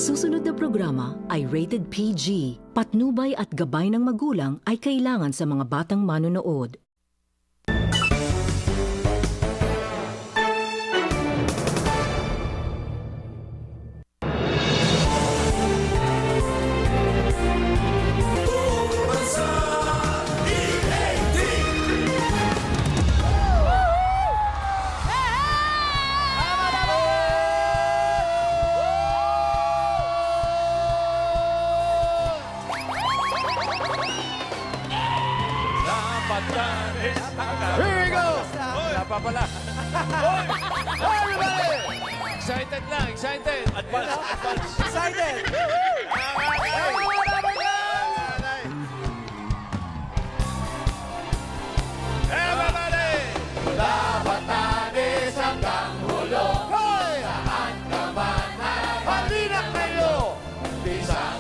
susunod na programa ay rated PG. Patnubay at gabay ng magulang ay kailangan sa mga batang manonood. Pala. Everybody! Excited lang, excited. Advance, advance. Excited! Everybody! Mula Batanes hanggang Hulong, saan ka man ay halina kayo, isang